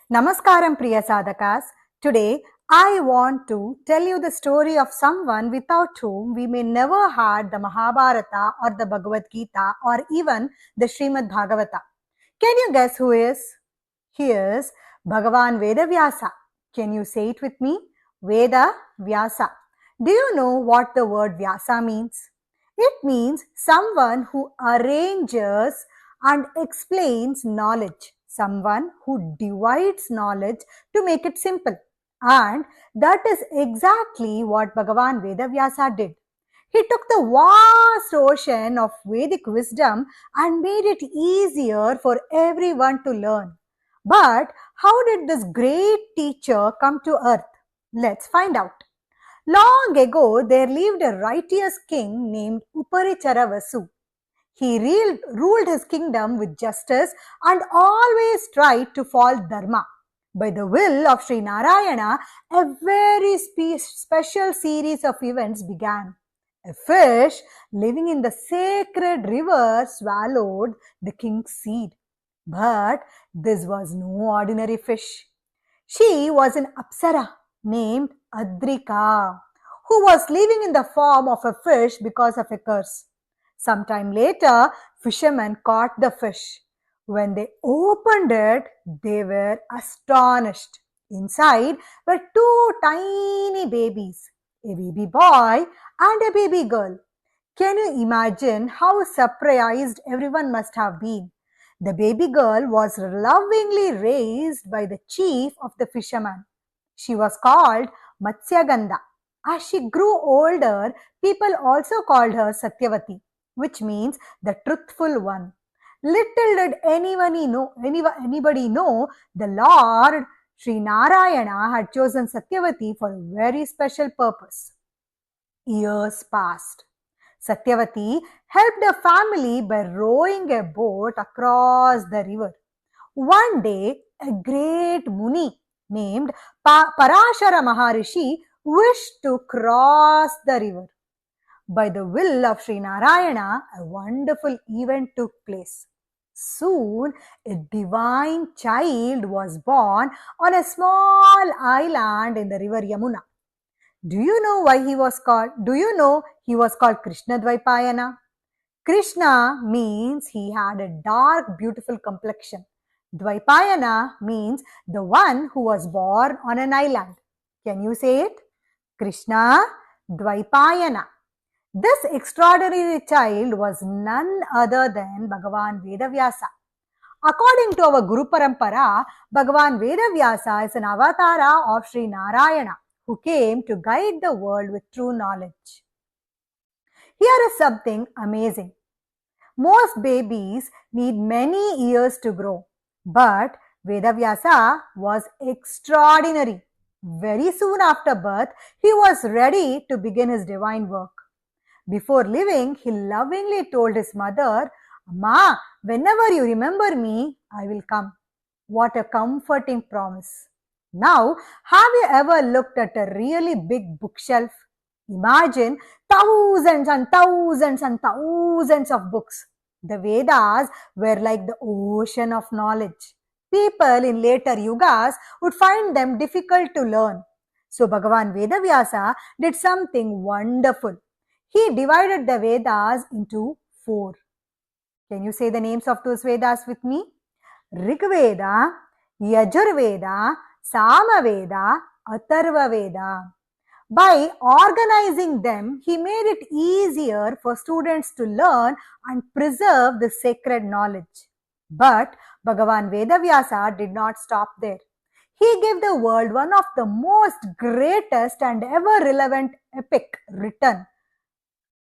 Namaskaram Priya Sadhakas. Today I want to tell you the story of someone without whom we may never had the Mahabharata or the Bhagavad Gita or even the Srimad Bhagavata. Can you guess who is? He is Bhagavan Vedavyasa. Can you say it with me? Veda Vyasa. Do you know what the word Vyasa means? It means someone who arranges and explains knowledge. Someone who divides knowledge to make it simple. And that is exactly what Bhagavan Vedavyasa did. He took the vast ocean of Vedic wisdom and made it easier for everyone to learn. But how did this great teacher come to earth? Let's find out. Long ago, there lived a righteous king named Uparichara Vasu. He ruled his kingdom with justice and always tried to follow dharma. By the will of Sri Narayana, a very special series of events began. A fish living in the sacred river swallowed the king's seed. But this was no ordinary fish. She was an Apsara named Adrika, who was living in the form of a fish because of a curse. Sometime later, fishermen caught the fish. When they opened it, they were astonished. Inside were two tiny babies, a baby boy and a baby girl. Can you imagine how surprised everyone must have been? The baby girl was lovingly raised by the chief of the fishermen. She was called Matsyagandha. As she grew older, people also called her Satyavati, which means the truthful one. Little did anybody know the Lord Sri Narayana had chosen Satyavati for a very special purpose. Years passed. Satyavati helped a family by rowing a boat across the river. One day, a great Muni named Parashara Maharishi wished to cross the river. By the will of Sri Narayana, a wonderful event took place. Soon, a divine child was born on a small island in the river Yamuna. Do you know why he was called? Do you know he was called Krishna Dvaipayana? Krishna means he had a dark, beautiful complexion. Dvaipayana means the one who was born on an island. Can you say it? Krishna Dvaipayana. This extraordinary child was none other than Bhagavan Vedavyasa. According to our Guru Parampara, Bhagavan Vedavyasa is an avatara of Sri Narayana who came to guide the world with true knowledge. Here is something amazing. Most babies need many years to grow, but Vedavyasa was extraordinary. Very soon after birth, he was ready to begin his divine work. Before leaving, he lovingly told his mother, "Amma, whenever you remember me, I will come." What a comforting promise. Now, have you ever looked at a really big bookshelf? Imagine thousands and thousands and thousands of books. The Vedas were like the ocean of knowledge. People in later yugas would find them difficult to learn. So Bhagavan Vedavyasa did something wonderful. He divided the Vedas into 4. Can you say the names of those Vedas with me? Rig Veda, Yajurveda, Samaveda, Atharva Veda. By organizing them, he made it easier for students to learn and preserve the sacred knowledge. But Bhagavan Vedavyasa did not stop there. He gave the world one of the most greatest and ever relevant epic written,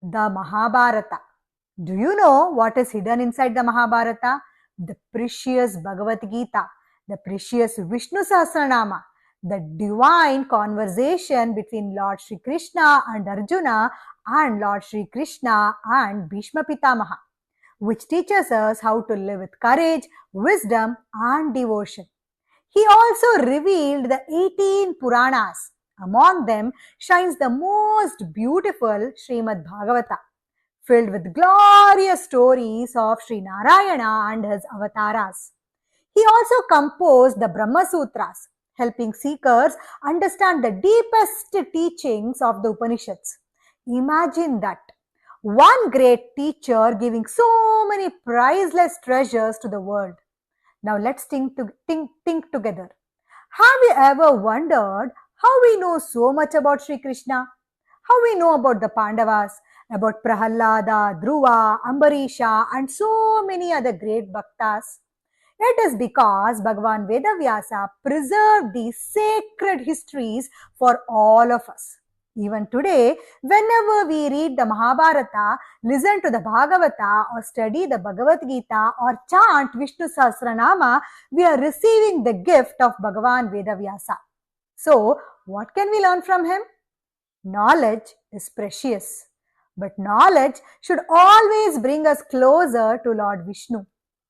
the Mahabharata. Do you know what is hidden inside the Mahabharata? The precious Bhagavad Gita, the precious Vishnu Sahasranama, the divine conversation between Lord Sri Krishna and Arjuna and Lord Sri Krishna and Bhishma Pitamaha, which teaches us how to live with courage, wisdom and devotion. He also revealed the 18 Puranas. Among them shines the most beautiful Srimad Bhagavata, filled with glorious stories of Sri Narayana and his avatars. He also composed the Brahma Sutras, helping seekers understand the deepest teachings of the Upanishads. Imagine that. One great teacher giving so many priceless treasures to the world. Now let's think together. Have you ever wondered how we know so much about Sri Krishna? How we know about the Pandavas, about Prahalada, Dhruva, Ambarisha, and so many other great bhaktas? It is because Bhagavan Vedavyasa preserved these sacred histories for all of us. Even today, whenever we read the Mahabharata, listen to the Bhagavata, or study the Bhagavad Gita, or chant Vishnu Sahasranama, we are receiving the gift of Bhagavan Vedavyasa. So, what can we learn from him? Knowledge is precious, but knowledge should always bring us closer to Lord Vishnu.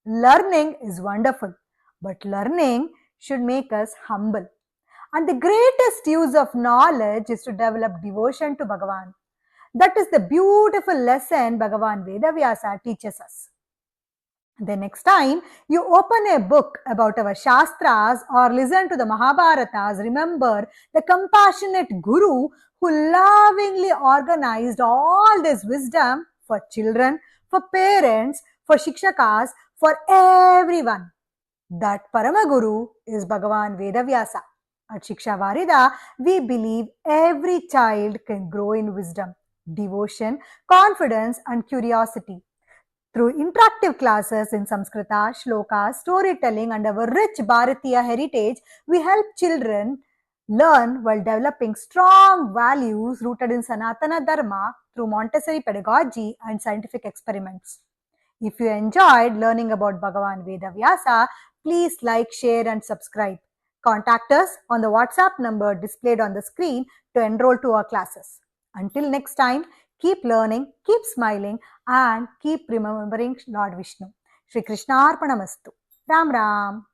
Learning is wonderful, but learning should make us humble. And the greatest use of knowledge is to develop devotion to Bhagavan. That is the beautiful lesson Bhagavan Vedavyasa teaches us. The next time you open a book about our Shastras or listen to the Mahabharatas, remember the compassionate Guru who lovingly organized all this wisdom for children, for parents, for Shikshakas, for everyone. That Paramaguru is Bhagavan Vedavyasa. At Shiksha Varida, we believe every child can grow in wisdom, devotion, confidence, and curiosity. Through interactive classes in Samskrita, shlokas, storytelling, and our rich Bharatiya heritage, we help children learn while developing strong values rooted in Sanatana Dharma through Montessori pedagogy and scientific experiments. If you enjoyed learning about Bhagavan Vedavyasa, please like, share, and subscribe. Contact us on the WhatsApp number displayed on the screen to enroll to our classes. Until next time, keep learning, keep smiling, and keep remembering Lord Vishnu. Shri Krishna Arpanamastu. Ram Ram.